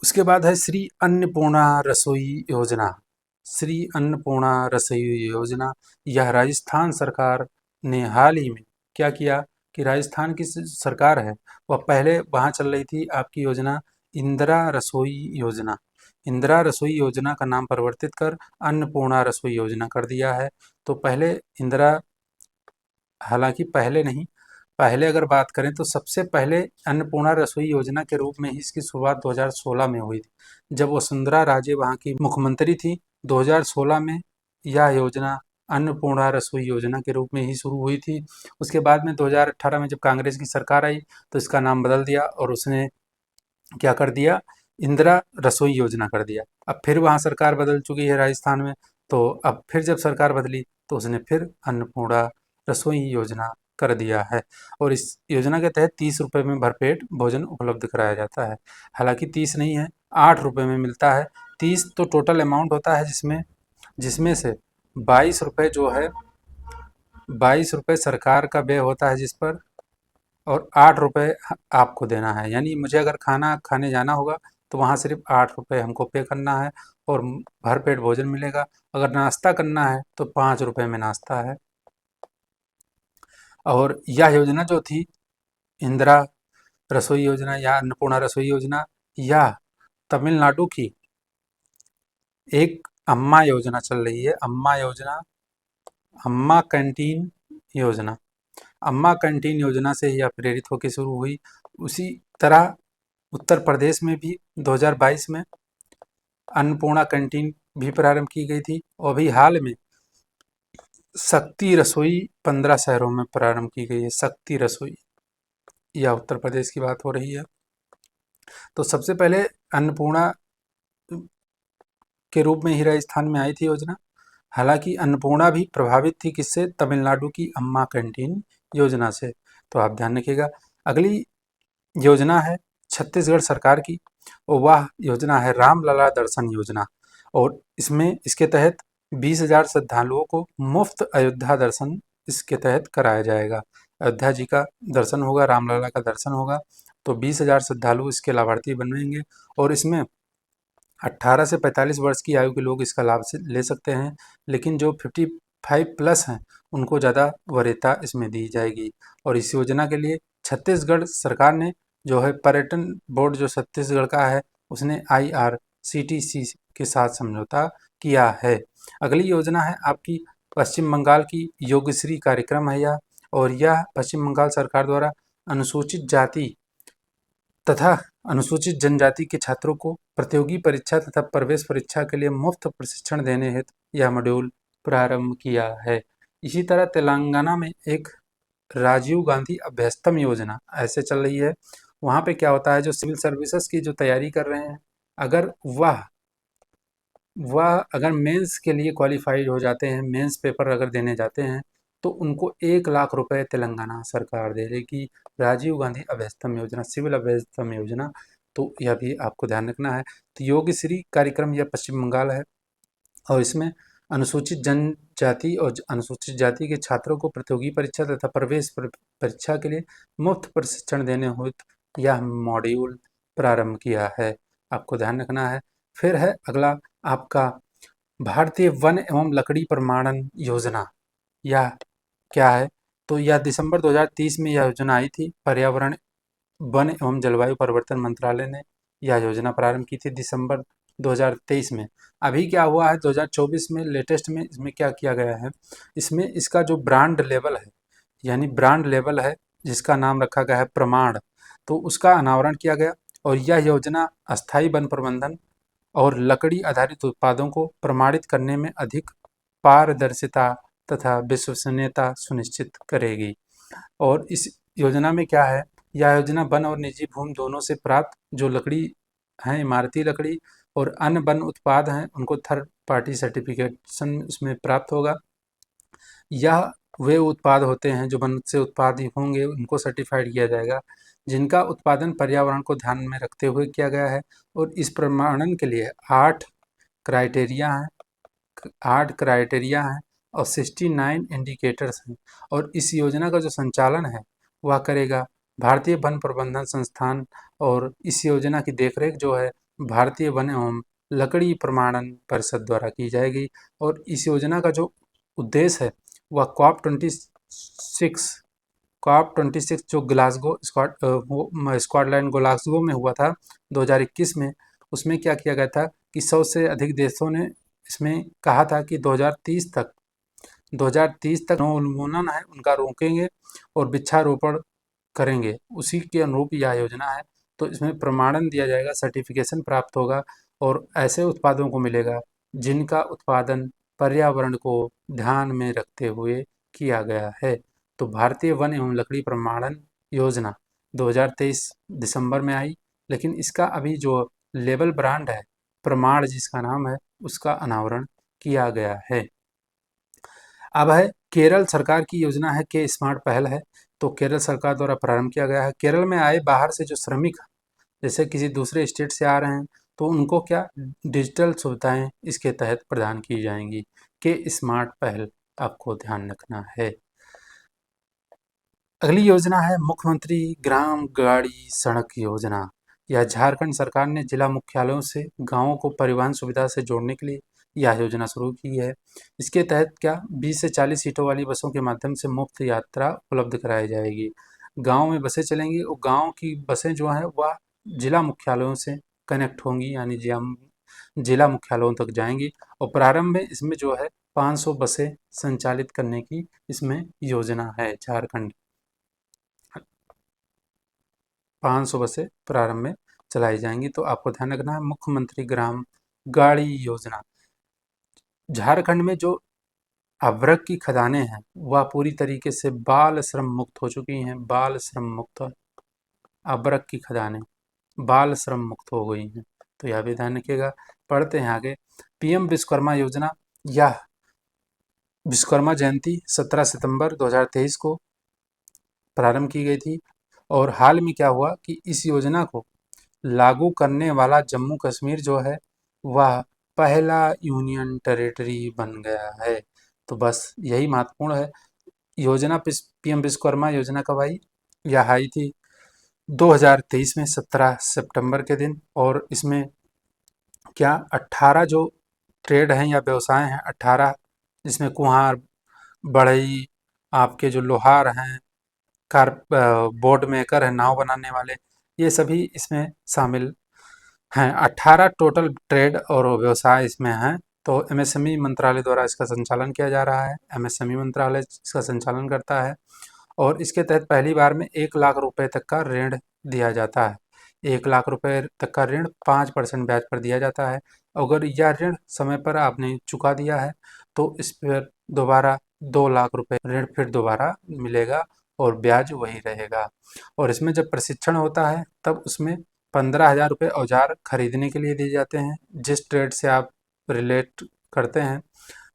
उसके बाद है श्री अन्नपूर्णा रसोई योजना। श्री अन्नपूर्णा रसोई योजना यह राजस्थान सरकार ने हाल ही में क्या किया कि राजस्थान की सरकार है वह पहले वहाँ चल रही थी आपकी योजना इंदिरा रसोई योजना। इंदिरा रसोई योजना का नाम परिवर्तित कर अन्नपूर्णा रसोई योजना कर दिया है। तो पहले इंदिरा, हालांकि पहले नहीं, पहले अगर बात करें तो सबसे पहले अन्नपूर्णा रसोई योजना के रूप में ही इसकी शुरुआत 2016 में हुई थी, जब वसुंधरा राजे वहाँ की मुख्यमंत्री थी। 2016 में यह योजना अन्नपूर्णा रसोई योजना के रूप में ही शुरू हुई थी। उसके बाद में 2018 में जब कांग्रेस की सरकार आई तो इसका नाम बदल दिया और उसने क्या कर दिया, इंदिरा रसोई योजना कर दिया। अब फिर वहाँ सरकार बदल चुकी है राजस्थान में, तो अब फिर जब सरकार बदली तो उसने फिर अन्नपूर्णा रसोई योजना कर दिया है। और इस योजना के तहत 30 रुपये में भरपेट भोजन उपलब्ध कराया जाता है। हालांकि 30 नहीं है, 8 रुपये में मिलता है। 30 तो टोटल अमाउंट होता है, जिसमें जिसमें से 22 रुपये जो है, 22 रुपये सरकार का व्यय होता है जिस पर, और 8 रुपये आपको देना है। यानी मुझे अगर खाना खाने जाना होगा तो वहाँ सिर्फ 8 रुपये हमको पे करना है और भरपेट भोजन मिलेगा। अगर नाश्ता करना है तो 5 रुपये में नाश्ता है। और यह योजना जो थी, इंदिरा रसोई योजना या अन्नपूर्णा रसोई योजना, यह तमिलनाडु की एक अम्मा योजना चल रही है। अम्मा योजना, अम्मा कैंटीन योजना। अम्मा कैंटीन योजना से यह प्रेरित होकर शुरू हुई। उसी तरह उत्तर प्रदेश में भी 2022 में अन्नपूर्णा कैंटीन भी प्रारंभ की गई थी। और अभी हाल में शक्ति रसोई 15 शहरों में प्रारंभ की गई है। शक्ति रसोई, यह उत्तर प्रदेश की बात हो रही है। तो सबसे पहले अन्नपूर्णा के रूप में ही राजस्थान में आई थी योजना। हालांकि अन्नपूर्णा भी प्रभावित थी किससे, तमिलनाडु की अम्मा कैंटीन योजना से। तो आप ध्यान रखिएगा। अगली योजना है छत्तीसगढ़ सरकार की, और वह योजना है रामलला दर्शन योजना। और इसके तहत 20,000 श्रद्धालुओं को मुफ्त अयोध्या दर्शन इसके तहत कराया जाएगा। अयोध्या जी का दर्शन होगा, रामलला का दर्शन होगा। तो 20,000 श्रद्धालु इसके लाभार्थी बनेंगे। और इसमें 18 से 45 वर्ष की आयु के लोग इसका लाभ से ले सकते हैं, लेकिन जो 55 प्लस हैं उनको ज़्यादा वरीयता इसमें दी जाएगी। और इस योजना के लिए छत्तीसगढ़ सरकार ने जो है, पर्यटन बोर्ड जो छत्तीसगढ़ का है, उसने IRCTC के साथ समझौता किया है। अगली योजना है आपकी पश्चिम बंगाल की योगश्री कार्यक्रम है यह। और यह पश्चिम बंगाल सरकार द्वारा अनुसूचित जाति तथा अनुसूचित जनजाति के छात्रों को प्रतियोगी परीक्षा तथा प्रवेश परीक्षा के लिए मुफ्त प्रशिक्षण देने हेतु यह मॉड्यूल प्रारंभ किया है। इसी तरह तेलंगाना में एक राजीव गांधी अभ्यस्तम योजना ऐसे चल रही है। वहाँ पे क्या होता है, जो सिविल सर्विसेज की जो तैयारी कर रहे हैं, अगर वह अगर मेंस के लिए क्वालिफाइड हो जाते हैं, मेंस पेपर अगर देने जाते हैं, तो उनको 1 लाख रुपए तेलंगाना सरकार दे देगी। राजीव गांधी अभ्यस्तम योजना, सिविल अभ्यस्तम योजना, तो यह भी आपको ध्यान रखना है। तो योगश्री कार्यक्रम यह पश्चिम बंगाल है, और इसमें अनुसूचित जनजाति और अनुसूचित जाति के छात्रों को प्रतियोगी परीक्षा तथा प्रवेश परीक्षा के लिए मुफ्त प्रशिक्षण देने हेतु यह मॉड्यूल प्रारंभ किया है। आपको ध्यान रखना है। फिर है अगला आपका भारतीय वन एवं लकड़ी प्रमाणन योजना। यह क्या है, तो यह दिसंबर 2030 में यह योजना आई थी। पर्यावरण, वन एवं जलवायु परिवर्तन मंत्रालय ने यह योजना प्रारंभ की थी दिसंबर 2023 में। अभी क्या हुआ है, 2024 में लेटेस्ट में इसमें क्या किया गया है, इसमें इसका जो ब्रांड लेवल है, यानी ब्रांड लेवल है जिसका नाम रखा गया है प्रमाण, तो उसका अनावरण किया गया। और यह योजना अस्थायी वन प्रबंधन और लकड़ी आधारित उत्पादों को प्रमाणित करने में अधिक पारदर्शिता तथा विश्वसनीयता सुनिश्चित करेगी। और इस योजना में क्या है, यह योजना वन और निजी भूमि दोनों से प्राप्त जो लकड़ी हैं, इमारती लकड़ी और अन्य वन उत्पाद हैं, उनको थर्ड पार्टी सर्टिफिकेशन उसमें प्राप्त होगा। यह वे उत्पाद होते हैं जो वन से उत्पादित होंगे, उनको सर्टिफाइड किया जाएगा, जिनका उत्पादन पर्यावरण को ध्यान में रखते हुए किया गया है। और इस प्रमाणन के लिए 8 क्राइटेरिया हैं, 8 क्राइटेरिया हैं और 69 इंडिकेटर्स हैं। और इस योजना का जो संचालन है वह करेगा भारतीय वन प्रबंधन संस्थान, और इस योजना की देखरेख जो है भारतीय वन एवं लकड़ी प्रमाणन परिषद द्वारा की जाएगी। और इस योजना का जो उद्देश्य है वह COP26 जो ग्लासगो स्कॉटलैंड ग्लासगो में हुआ था 2021 में, उसमें क्या किया गया था कि 100 से अधिक देशों ने इसमें कहा था कि 2030 तक जो उन्मूलन है उनका रोकेंगे और वृक्षारोपण करेंगे उसी के अनुरूप यह योजना है। तो इसमें प्रमाणन दिया जाएगा, सर्टिफिकेशन प्राप्त होगा और ऐसे उत्पादों को मिलेगा जिनका उत्पादन पर्यावरण को ध्यान में रखते हुए किया गया है। तो भारतीय वन एवं लकड़ी प्रमाणन योजना 2023 दिसंबर में आई, लेकिन इसका अभी जो लेबल ब्रांड है, प्रमाण जिसका नाम है, उसका अनावरण किया गया है। अब है केरल सरकार की योजना है के स्मार्ट पहल है। तो केरल सरकार द्वारा प्रारंभ किया गया है। केरल में आए बाहर से जो श्रमिक जैसे किसी दूसरे स्टेट से आ रहे हैं, तो उनको क्या डिजिटल सुविधाएं इसके तहत प्रदान की जाएंगी। के स्मार्ट पहल आपको ध्यान रखना है। अगली योजना है मुख्यमंत्री ग्राम गाड़ी सड़क योजना। यह झारखंड सरकार ने जिला मुख्यालयों से गांवों को परिवहन सुविधा से जोड़ने के लिए यह योजना शुरू की है। इसके तहत क्या 20 से 40 सीटों वाली बसों के माध्यम से मुफ्त यात्रा उपलब्ध कराई जाएगी। गांव में बसें चलेंगी और गांव की बसें जो हैं वह जिला मुख्यालयों से कनेक्ट होंगी, यानी जिला मुख्यालयों तक जाएंगी। और प्रारंभ में इसमें जो है 500 बसें संचालित करने की इसमें योजना है। झारखंड 500 बसें प्रारंभ में चलाई जाएंगी। तो आपको ध्यान रखना है मुख्यमंत्री ग्राम गाड़ी योजना। झारखंड में जो अभ्रक की खदानें हैं वह पूरी तरीके से बाल श्रम मुक्त हो चुकी हैं। बाल श्रम मुक्त अभ्रक की खदानें बाल श्रम मुक्त हो गई हैं। तो यह भी ध्यान रखिएगा। पढ़ते हैं आगे। पीएम विश्वकर्मा योजना। यह विश्वकर्मा जयंती 17 सितंबर 2023 को प्रारंभ की गई थी और हाल में क्या हुआ कि इस योजना को लागू करने वाला जम्मू कश्मीर जो है वह पहला यूनियन टेरिटरी बन गया है। तो बस यही महत्वपूर्ण है। योजना पीएम विश्वकर्मा योजना कब आई? यह आई थी 2023 में 17 सितंबर के दिन। और इसमें क्या 18 जो ट्रेड हैं या व्यवसाय हैं, 18, जिसमें कुम्हार, बढ़ई, आपके जो लोहार हैं, कार बोट मेकर है, नाव बनाने वाले, ये सभी इसमें शामिल हैं। 18 टोटल ट्रेड और व्यवसाय इसमें हैं। तो एमएसएमई मंत्रालय द्वारा इसका संचालन किया जा रहा है। एमएसएमई मंत्रालय इसका संचालन करता है और इसके तहत पहली बार में 1 लाख रुपए तक का ऋण दिया जाता है। 1 लाख रुपए तक का ऋण 5% ब्याज पर दिया जाता है। अगर यह ऋण समय पर आपने चुका दिया है तो इस पर दोबारा 2 लाख रुपए ऋण फिर दोबारा मिलेगा और ब्याज वही रहेगा। और इसमें जब प्रशिक्षण होता है तब उसमें 15,000 रुपये औजार खरीदने के लिए दिए जाते हैं। जिस ट्रेड से आप रिलेट करते हैं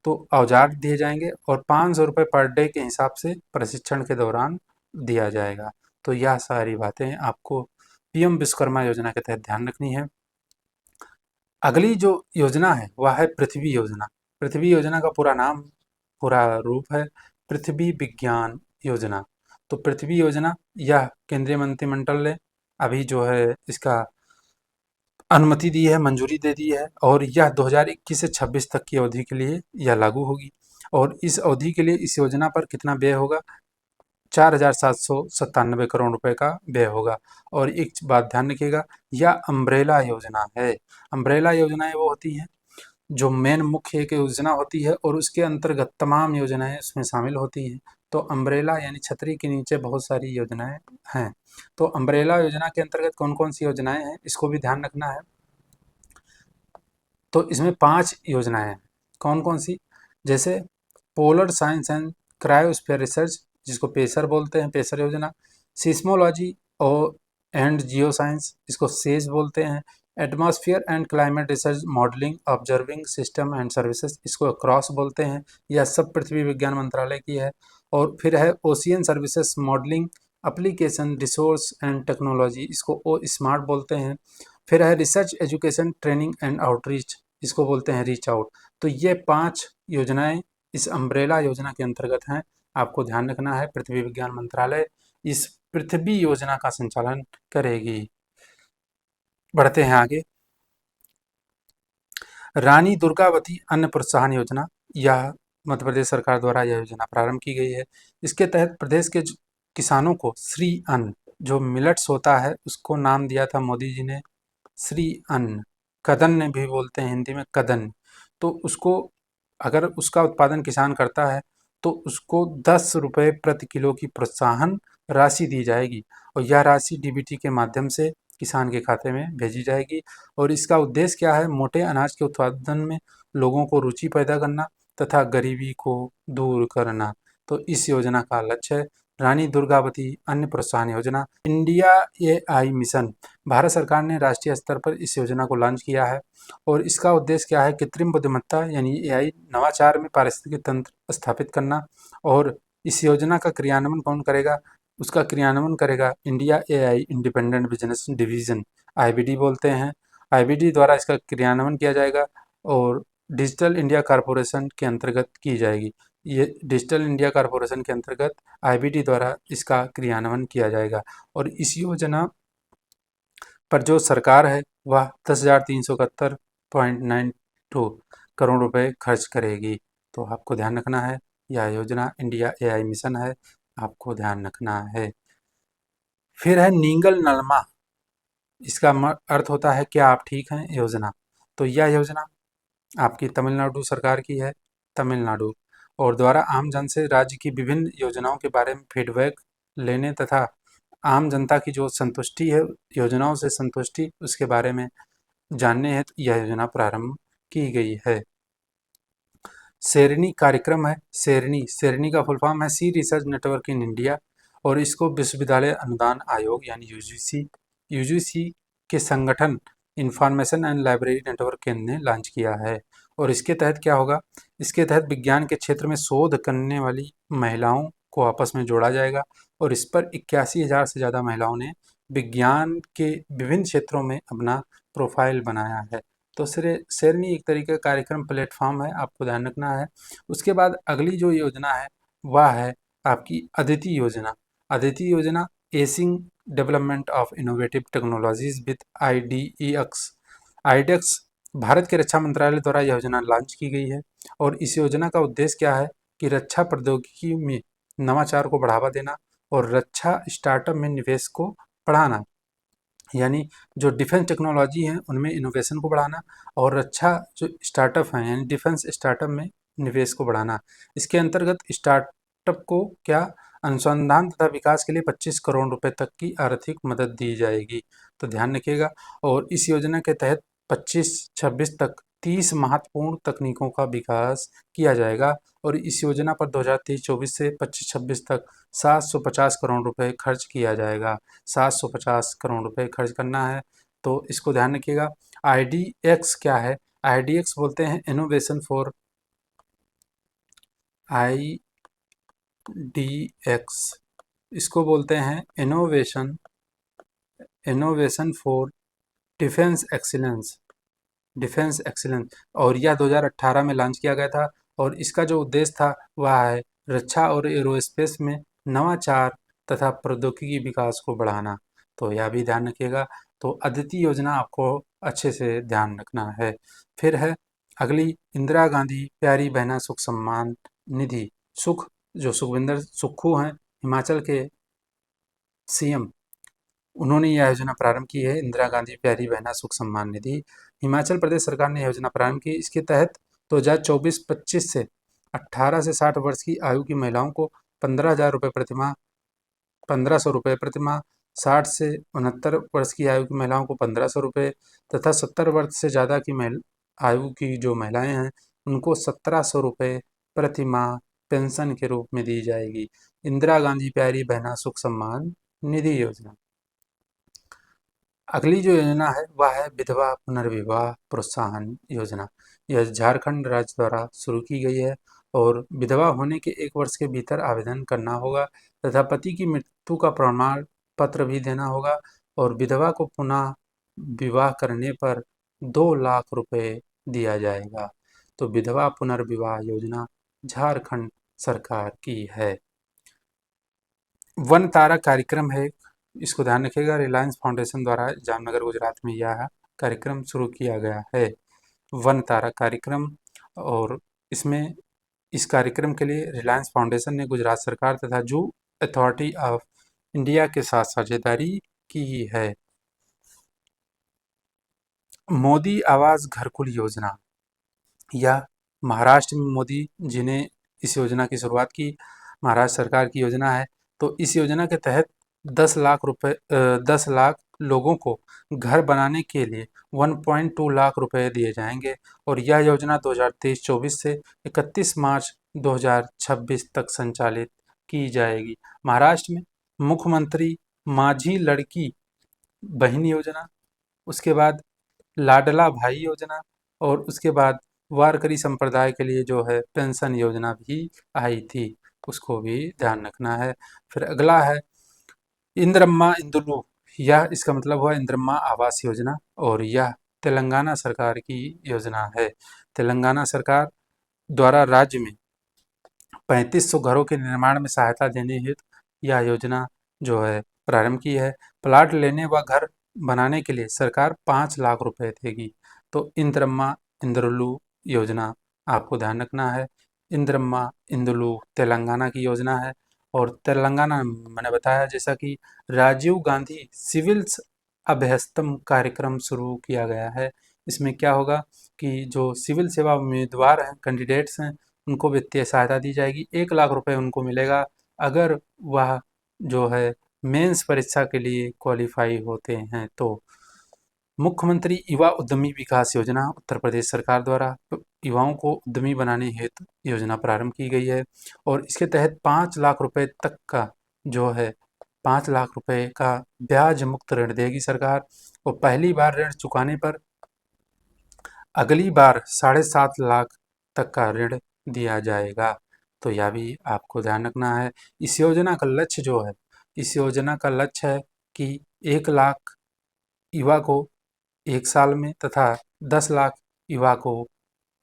तो औजार दिए जाएंगे और 500 रुपये पर डे के हिसाब से प्रशिक्षण के दौरान दिया जाएगा। तो यह सारी बातें आपको पीएम विश्वकर्मा योजना के तहत ध्यान रखनी है। अगली जो योजना है वह है पृथ्वी योजना। पृथ्वी योजना का पूरा रूप है पृथ्वी विज्ञान योजना। तो पृथ्वी योजना यह केंद्रीय मंत्रिमंडल ने अभी जो है इसका अनुमति दी है, मंजूरी दे दी है और यह 2021 से 26 तक की अवधि के लिए यह लागू होगी। और इस अवधि के लिए इस योजना पर कितना व्यय होगा? 4,797 करोड़ रुपए का व्यय होगा। और एक बात ध्यान रखिएगा, यह अम्ब्रेला योजना है। अम्ब्रेला योजनाएं वो होती हैं जो मेन मुख्य एक योजना होती है और उसके अंतर्गत तमाम योजनाएं उसमें शामिल होती हैं। तो अम्ब्रेला यानी छतरी के नीचे बहुत सारी योजनाएं हैं। तो अम्ब्रेला योजना के अंतर्गत कौन कौन सी योजनाएं हैं इसको भी ध्यान रखना है। तो इसमें 5 योजनाएं हैं। कौन कौन सी? जैसे polar science and cryosphere research, जिसको पेसर बोलते हैं, पेसर योजना। सिस्मोलॉजी और एंड जियो साइंस, इसको सेज बोलते हैं। Atmosphere and climate research modelling observing system and services, इसको क्रॉस बोलते हैं। यह सब पृथ्वी विज्ञान मंत्रालय की है। और फिर है ocean services modelling application resource and technology, इसको ओ स्मार्ट बोलते हैं। फिर है research education training and outreach, इसको बोलते हैं रीच आउट। तो ये 5 योजनाएं इस अम्ब्रेला योजना के अंतर्गत हैं। आपको ध्यान रखना है पृथ्वी विज्ञान मंत्रालय इस पृथ्वी योजना का संचालन करेगी। बढ़ते हैं आगे। रानी दुर्गावती अन्न प्रोत्साहन योजना, यह मध्य प्रदेश सरकार द्वारा यह योजना प्रारंभ की गई है। इसके तहत प्रदेश के किसानों को श्री अन्न, जो मिलेट्स होता है उसको नाम दिया था मोदी जी ने श्री अन्न, कदन्न भी बोलते हैं हिंदी में, कदन्न। तो उसको अगर उसका उत्पादन किसान करता है तो उसको 10 रुपये प्रति किलो की प्रोत्साहन राशि दी जाएगी और यह राशि डीबीटी के माध्यम से किसान के खाते में भेजी जाएगी। और इसका उद्देश्य क्या है? मोटे अनाज के उत्पादन में लोगों को रुचि पैदा करना तथा गरीबी को दूर करना। तो इस योजना का लक्ष्य है। रानी दुर्गावती अन्य प्रोत्साहन योजना। इंडिया एआई मिशन, भारत सरकार ने राष्ट्रीय स्तर पर इस योजना को लॉन्च किया है और इसका उद्देश्य क्या है? कृत्रिम बुद्धिमत्ता यानी एआई नवाचार में पारिस्थितिकी तंत्र स्थापित करना। और इस योजना का क्रियान्वयन कौन करेगा? उसका क्रियान्वयन करेगा India AI independent business division, IBD बोलते हैं। आईबीडी द्वारा इसका क्रियान्वयन किया जाएगा और डिजिटल इंडिया कॉरपोरेशन के अंतर्गत की जाएगी। ये डिजिटल इंडिया कॉरपोरेशन के अंतर्गत आईबीडी द्वारा इसका क्रियान्वयन किया जाएगा और इस योजना पर जो सरकार है वह 10,371.92 करोड़ रुपए खर्च करेगी। तो आपको ध्यान रखना है, यह योजना इंडिया एआई मिशन है, आपको ध्यान रखना है। फिर है नींगल नलमा, इसका अर्थ होता है क्या आप ठीक हैं योजना। तो यह योजना आपकी तमिलनाडु सरकार की है, तमिलनाडु, और द्वारा आम जन से राज्य की विभिन्न योजनाओं के बारे में फीडबैक लेने तथा आम जनता की जो संतुष्टि है योजनाओं से संतुष्टि उसके बारे में जानने हेतु यह योजना प्रारंभ की गई है। शेरनी कार्यक्रम है। शेरनी, शेरनी का फुल फॉर्म है सी रिसर्च नेटवर्क इन इंडिया और इसको विश्वविद्यालय अनुदान आयोग यानी यूजीसी के संगठन इंफॉर्मेशन एंड लाइब्रेरी नेटवर्क केंद्र ने लॉन्च किया है। और इसके तहत क्या होगा? इसके तहत विज्ञान के क्षेत्र में शोध करने वाली महिलाओं को आपस में जोड़ा जाएगा और इस पर 81,000 से ज़्यादा महिलाओं ने विज्ञान के विभिन्न क्षेत्रों में अपना प्रोफाइल बनाया है। तो शेरनी एक तरीके का कार्यक्रम प्लेटफॉर्म है, आपको ध्यान रखना है। उसके बाद अगली जो योजना है वह है आपकी अदिति योजना। अदिति योजना acing development of innovative technologies with I D E X. IDEX Bharat के रक्षा मंत्रालय द्वारा यह योजना लॉन्च की गई है और इस योजना का उद्देश्य क्या है कि रक्षा प्रौद्योगिकी में नवाचार को बढ़ावा देना और रक्षा स्टार्टअप में निवेश को बढ़ाना, यानी जो डिफेंस टेक्नोलॉजी है उनमें इनोवेशन को बढ़ाना और रक्षा जो स्टार्टअप हैं यानी डिफेंस स्टार्टअप में निवेश को बढ़ाना। इसके अंतर्गत स्टार्टअप को क्या अनुसंधान तथा विकास के लिए 25 करोड़ रुपए तक की आर्थिक मदद दी जाएगी। तो ध्यान रखिएगा। और इस योजना के तहत 25-26 तक 30 महत्वपूर्ण तकनीकों का विकास किया जाएगा और इस योजना पर 2023-24 से 25-26 तक 750 करोड़ रुपए खर्च किया जाएगा। 750 करोड़ रुपए खर्च करना है, तो इसको ध्यान रखिएगा। आईडीएक्स क्या है? आईडीएक्स बोलते हैं इनोवेशन फॉर आईडीएक्स, इसको बोलते हैं innovation for defence excellence, defence excellence. और यह 2018 में लॉन्च किया गया था और इसका जो उद्देश्य था वह है रक्षा और एरोस्पेस में नवाचार तथा प्रौद्योगिकी विकास को बढ़ाना। तो यह भी ध्यान रखिएगा। तो अदिति योजना आपको अच्छे से ध्यान रखना है। फिर है अगली इंदिरा गांधी प्यारी बहना सुख सम्मान निधि। सुख, जो सुखविंदर सुक्खू हैं हिमाचल के सीएम, उन्होंने यह योजना प्रारंभ की है, इंदिरा गांधी प्यारी बहना सुख सम्मान निधि। हिमाचल प्रदेश सरकार ने योजना प्रारंभ की। इसके तहत 2024-25 से 18 से 60 वर्ष की आयु की महिलाओं को 15,000 रुपये प्रतिमाह, 1,500 रुपये प्रतिमाह, 60 से 69 वर्ष की आयु की महिलाओं को 1,500 रुपये तथा 70 वर्ष से ज़्यादा की आयु की जो महिलाएं हैं उनको 1,700 रुपये प्रतिमाह पेंशन के रूप में दी जाएगी। इंदिरा गांधी प्यारी बहना सुख सम्मान निधि योजना। अगली जो योजना है वह है विधवा पुनर्विवाह प्रोत्साहन योजना। यह झारखंड राज्य द्वारा शुरू की गई है और विधवा होने के 1 वर्ष के भीतर आवेदन करना होगा तथा पति की मृत्यु का प्रमाण पत्र भी देना होगा और विधवा को पुनः विवाह करने पर 2 लाख रुपए दिया जाएगा। तो विधवा पुनर्विवाह योजना झारखंड सरकार की है। वन तारा कार्यक्रम है, इसको ध्यान रखिएगा। रिलायंस फाउंडेशन द्वारा जामनगर गुजरात में यह कार्यक्रम शुरू किया गया है, वन तारा कार्यक्रम। और इसमें इस कार्यक्रम के लिए रिलायंस फाउंडेशन ने गुजरात सरकार तथा जू अथॉरिटी ऑफ इंडिया के साथ साझेदारी की है। मोदी आवास घरकुल योजना, यह महाराष्ट्र में मोदी जी ने इस योजना की शुरुआत की, महाराष्ट्र सरकार की योजना है। तो इस योजना के तहत 10 लाख लोगों को घर बनाने के लिए 1.2 लाख रुपए दिए जाएंगे और यह योजना 2023-24 से 31 मार्च 2026 तक संचालित की जाएगी। महाराष्ट्र में मुख्यमंत्री माझी लड़की बहन योजना, उसके बाद लाडला भाई योजना और उसके बाद वारकरी संप्रदाय के लिए जो है पेंशन योजना भी आई थी, उसको भी ध्यान रखना है। फिर अगला है इंद्रम्मा इंदुलू, यह इसका मतलब हुआ इंद्रम्मा आवास योजना और यह तेलंगाना सरकार की योजना है। तेलंगाना सरकार द्वारा राज्य में 3500 घरों के निर्माण में सहायता देने हेतु यह योजना जो है प्रारंभ की है। प्लाट लेने व घर बनाने के लिए सरकार 5 लाख रुपए देगी। तो इंद्रम्मा इंद्रुलु योजना आपको ध्यान रखना है। इंद्रम्मा इंदुलु तेलंगाना की योजना है और तेलंगाना मैंने बताया जैसा कि राजीव गांधी सिविल अभ्यस्तम कार्यक्रम शुरू किया गया है। इसमें क्या होगा कि जो सिविल सेवा उम्मीदवार हैं, कैंडिडेट्स हैं, उनको वित्तीय सहायता दी जाएगी। 1 लाख रुपए उनको मिलेगा अगर वह जो है मेंस परीक्षा के लिए क्वालिफाई होते हैं। तो मुख्यमंत्री युवा उद्यमी विकास योजना उत्तर प्रदेश सरकार द्वारा युवाओं को उद्यमी बनाने हेतु योजना प्रारंभ की गई है और इसके तहत 5 लाख रुपए तक का जो है 5 लाख रुपए का ब्याज मुक्त ऋण देगी सरकार और पहली बार ऋण चुकाने पर अगली बार 7.5 लाख तक का ऋण दिया जाएगा। तो यह भी आपको ध्यान रखना है। इस योजना का लक्ष्य जो है, इस योजना का लक्ष्य है कि 1 लाख युवा को 1 साल में तथा 10 लाख युवा को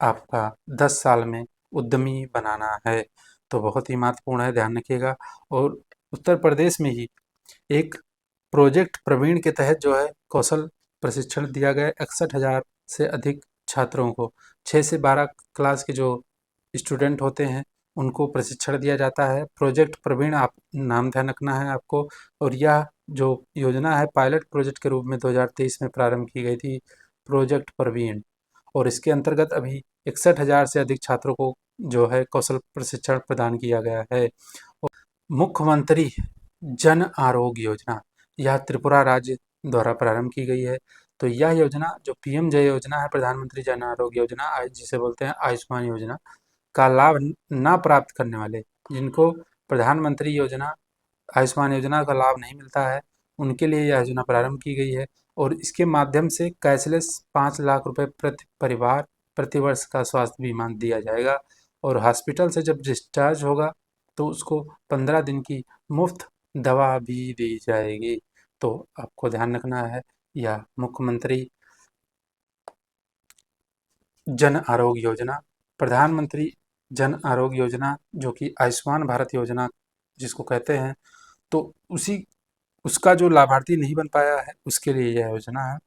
आपका 10 साल में उद्यमी बनाना है। तो बहुत ही महत्वपूर्ण है, ध्यान रखिएगा। और उत्तर प्रदेश में ही एक प्रोजेक्ट प्रवीण के तहत जो है कौशल प्रशिक्षण दिया गया। 61,000 से अधिक छात्रों को 6 से 12 क्लास के जो स्टूडेंट होते हैं उनको प्रशिक्षण दिया जाता है। प्रोजेक्ट प्रवीण आप नाम ध्यान रखना है आपको। और यह जो योजना है पायलट प्रोजेक्ट के रूप में 2023 में प्रारंभ की गई थी, प्रोजेक्ट प्रवीण। और इसके अंतर्गत अभी 61,000 से अधिक छात्रों को जो है कौशल प्रशिक्षण प्रदान किया गया है। मुख्यमंत्री जन आरोग्य योजना, यह त्रिपुरा राज्य द्वारा प्रारंभ की गई है। तो यह योजना जो पीएम जय योजना है, प्रधानमंत्री जन आरोग्य योजना, जिसे बोलते हैं आयुष्मान योजना, का लाभ ना प्राप्त करने वाले, जिनको प्रधानमंत्री योजना आयुष्मान योजना का लाभ नहीं मिलता है, उनके लिए यह योजना प्रारंभ की गई है और इसके माध्यम से कैशलेस 5 लाख रुपए प्रति परिवार प्रति वर्ष का स्वास्थ्य बीमा दिया जाएगा और हॉस्पिटल से जब डिस्चार्ज होगा तो उसको 15 दिन की मुफ्त दवा भी दी जाएगी। तो आपको ध्यान रखना है, यह मुख्यमंत्री जन आरोग्य योजना, प्रधानमंत्री जन आरोग्य योजना जो कि आयुष्मान भारत योजना जिसको कहते हैं, तो उसका जो लाभार्थी नहीं बन पाया है उसके लिए यह योजना है।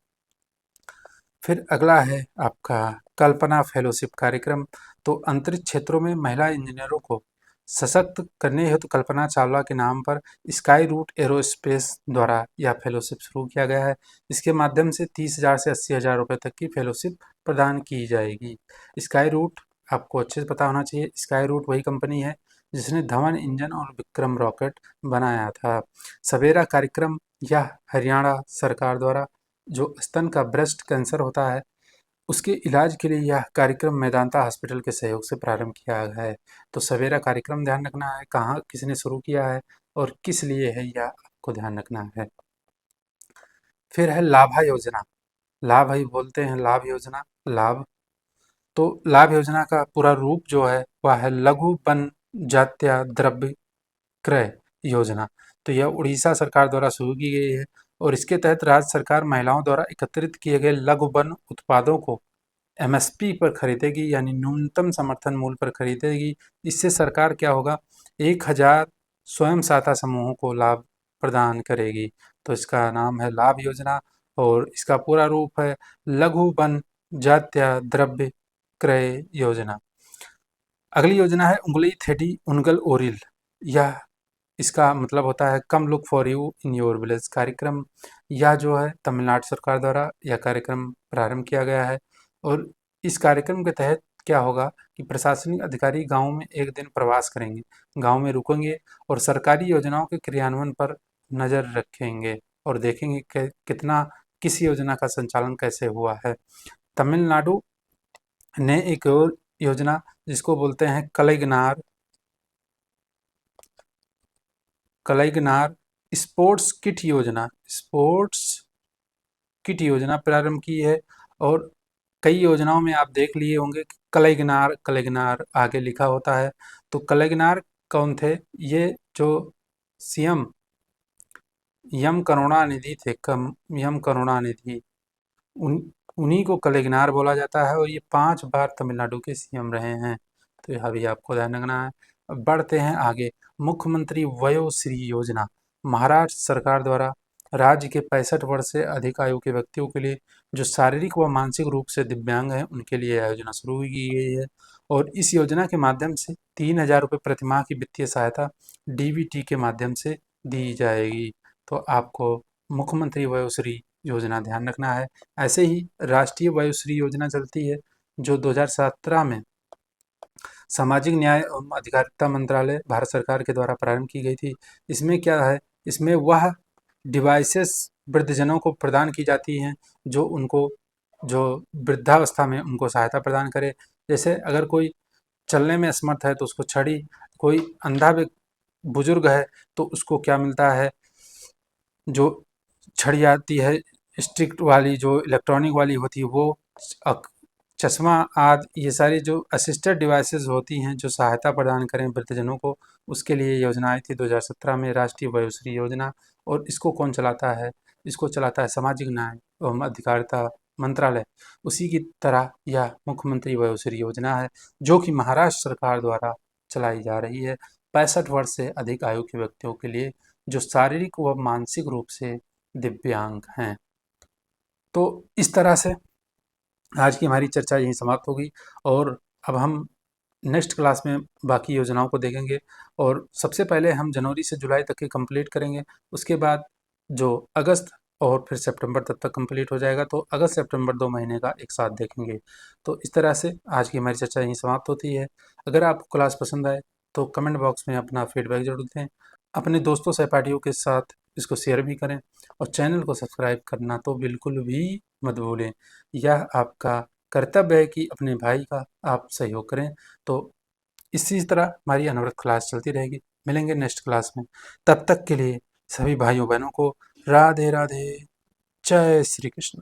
फिर अगला है आपका कल्पना फेलोशिप कार्यक्रम। तो अंतरिक्ष क्षेत्रों में महिला इंजीनियरों को सशक्त करने हेतु कल्पना चावला के नाम पर स्काई रूट एरोस्पेस द्वारा यह फेलोशिप शुरू किया गया है। इसके माध्यम से 30,000 से 80,000 रुपये तक की फेलोशिप प्रदान की जाएगी। स्काई रूट आपको अच्छे से पता होना चाहिए, स्काई रूट वही कंपनी है जिसने धवन इंजन और विक्रम रॉकेट बनाया था। सवेरा कार्यक्रम, यह हरियाणा सरकार द्वारा जो स्तन का ब्रेस्ट कैंसर होता है उसके इलाज के लिए यह कार्यक्रम मेदांता हॉस्पिटल के सहयोग से प्रारंभ किया गया है। तो सवेरा कार्यक्रम ध्यान रखना है, कहाँ किसने शुरू किया है और किस लिए है, यह आपको ध्यान रखना है। फिर है लाभा योजना, लाभ ही बोलते हैं लाभ योजना, लाभ। तो लाभ योजना का पूरा रूप जो है वह है लघु वन जात्या द्रव्य क्रय योजना। तो यह उड़ीसा सरकार द्वारा शुरू की गई है और इसके तहत राज्य सरकार महिलाओं द्वारा एकत्रित किए गए लघु वन उत्पादों को एमएसपी पर खरीदेगी, यानी न्यूनतम समर्थन मूल्य पर खरीदेगी। इससे सरकार क्या होगा, 1,000 स्वयं सहायता समूहों को लाभ प्रदान करेगी। तो इसका नाम है लाभ योजना और इसका पूरा रूप है लघु वन जात्या द्रव्य क्रय योजना। अगली योजना है उंगली थेडी उनगल ओरिल, यह इसका मतलब होता है कम look for you in your village कार्यक्रम। यह जो है तमिलनाडु सरकार द्वारा यह कार्यक्रम प्रारंभ किया गया है और इस कार्यक्रम के तहत क्या होगा कि प्रशासनिक अधिकारी गाँव में एक दिन प्रवास करेंगे, गाँव में रुकेंगे और सरकारी योजनाओं के क्रियान्वयन पर नज़र रखेंगे और देखेंगे कि कितना किस योजना का संचालन कैसे हुआ है। तमिलनाडु ने एक और योजना जिसको बोलते हैं कलैगनार स्पोर्ट्स किट योजना प्रारंभ की है। और कई योजनाओं में आप देख लिए होंगे कि कलैगनार कलैगनार आगे लिखा होता है। तो कलैगनार कौन थे? ये जो सीएम यम करुणानिधि थे, यम करुणानिधि, उन उन्हीं को कलैगनार बोला जाता है और ये 5 बार तमिलनाडु के सीएम रहे हैं। तो यह भी आपको ध्यान रखना है। अब बढ़ते हैं आगे। मुख्यमंत्री वयोश्री योजना महाराष्ट्र सरकार द्वारा राज्य के 65 वर्ष से अधिक आयु के व्यक्तियों के लिए जो शारीरिक व मानसिक रूप से दिव्यांग हैं उनके लिए यह योजना शुरू की गई है। और इस योजना के माध्यम से 3,000 रुपये प्रतिमाह की वित्तीय सहायता डीबीटी के माध्यम से दी जाएगी। तो आपको मुख्यमंत्री वयोश्री योजना ध्यान रखना है। ऐसे ही राष्ट्रीय वयोश्री योजना चलती है जो 2017 में सामाजिक न्याय एवं अधिकारिता मंत्रालय भारत सरकार के द्वारा प्रारंभ की गई थी। इसमें क्या है? इसमें वह डिवाइसेस वृद्धजनों को प्रदान की जाती हैं जो वृद्धावस्था में उनको सहायता प्रदान करे। जैसे अगर कोई चलने में असमर्थ है तो उसको छड़ी, कोई अंधा बुजुर्ग है तो उसको क्या मिलता है, जो छड़ी आती है स्टिक वाली, जो इलेक्ट्रॉनिक वाली होती है वो, चश्मा आदि, ये सारी जो असिस्टेड डिवाइसेस होती हैं जो सहायता प्रदान करें वृद्धजनों को, उसके लिए योजना आई थी 2017 में राष्ट्रीय वयोश्री योजना। और इसको कौन चलाता है? इसको चलाता है सामाजिक न्याय एवं अधिकारिता मंत्रालय। उसी की तरह यह मुख्यमंत्री वयोश्री योजना है जो कि महाराष्ट्र सरकार द्वारा चलाई जा रही है 65 वर्ष से अधिक आयु के व्यक्तियों के लिए जो शारीरिक व मानसिक रूप से दिव्यांग हैं। तो इस तरह से आज की हमारी चर्चा यहीं समाप्त होगी और अब हम नेक्स्ट क्लास में बाकी योजनाओं को देखेंगे। और सबसे पहले हम जनवरी से जुलाई तक के कंप्लीट करेंगे, उसके बाद जो अगस्त और फिर सितंबर तक कंप्लीट हो जाएगा, तो अगस्त सितंबर 2 महीने का एक साथ देखेंगे। तो इस तरह से आज की हमारी चर्चा यहीं समाप्त होती है। अगर आपको क्लास पसंद आए तो कमेंट बॉक्स में अपना फीडबैक जरूर दें, अपने दोस्तों सहपाठियों के साथ इसको शेयर भी करें और चैनल को सब्सक्राइब करना तो बिल्कुल भी मत भूलें। यह आपका कर्तव्य है कि अपने भाई का आप सहयोग करें। तो इसी तरह हमारी अनवरत क्लास चलती रहेगी। मिलेंगे नेक्स्ट क्लास में। तब तक के लिए सभी भाइयों बहनों को राधे राधे, जय श्री कृष्ण।